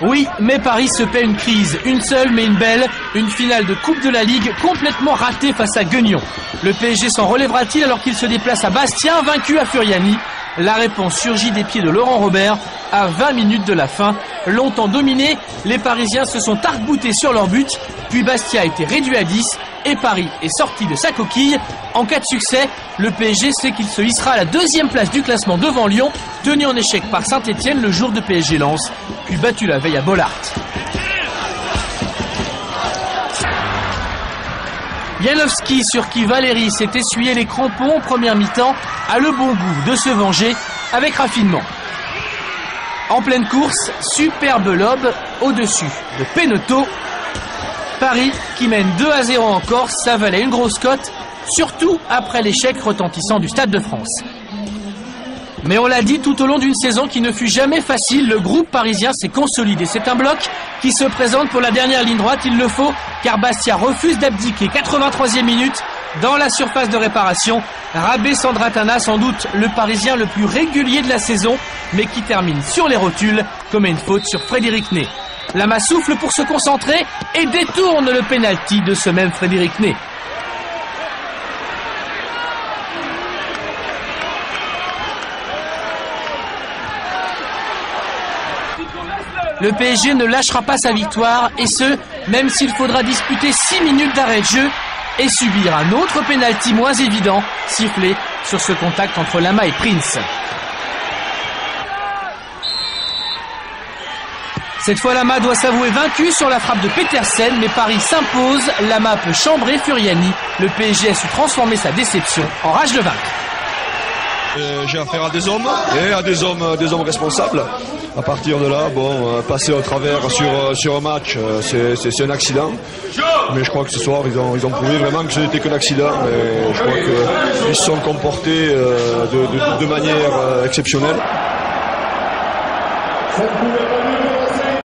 Oui, mais Paris se paie une crise, une seule mais une belle, une finale de Coupe de la Ligue complètement ratée face à Guignon. Le PSG s'en relèvera-t-il alors qu'il se déplace à Bastia, vaincu à Furiani? La réponse surgit des pieds de Laurent Robert à 20 minutes de la fin. Longtemps dominés, les Parisiens se sont arc-boutés sur leur but, puis Bastia a été réduit à 10 et Paris est sorti de sa coquille. En cas de succès, le PSG sait qu'il se hissera à la 2e place du classement devant Lyon, tenu en échec par Saint-Etienne le jour de PSG-Lens, puis battu la veille à Bollaert. Janowski, sur qui Valéry s'est essuyé les crampons en première mi-temps, a le bon goût de se venger avec raffinement. En pleine course, superbe lob au-dessus de Penaud. Paris, qui mène 2-0 en Corse, ça valait une grosse cote, surtout après l'échec retentissant du Stade de France. Mais on l'a dit, tout au long d'une saison qui ne fut jamais facile, le groupe parisien s'est consolidé. C'est un bloc qui se présente pour la dernière ligne droite, il le faut, car Bastia refuse d'abdiquer. 83e minute, dans la surface de réparation, Rabé Sandratana, sans doute le Parisien le plus régulier de la saison, mais qui termine sur les rotules, comme une faute sur Frédéric Ney. Lama souffle pour se concentrer et détourne le pénalty de ce même Frédéric Ney. Le PSG ne lâchera pas sa victoire, et ce, même s'il faudra disputer 6 minutes d'arrêt de jeu et subir un autre pénalty moins évident, sifflé sur ce contact entre Lama et Prince. Cette fois, Lama doit s'avouer vaincu sur la frappe de Petersen, mais Paris s'impose. Lama peut chambrer Furiani. Le PSG a su transformer sa déception en rage de vaincre. J'ai affaire à des hommes, et à des hommes responsables. À partir de là, passer au travers sur un match, c'est un accident. Mais je crois que ce soir, ils ont prouvé vraiment que ce n'était qu'un accident. Et je crois qu'ils se sont comportés de manière exceptionnelle.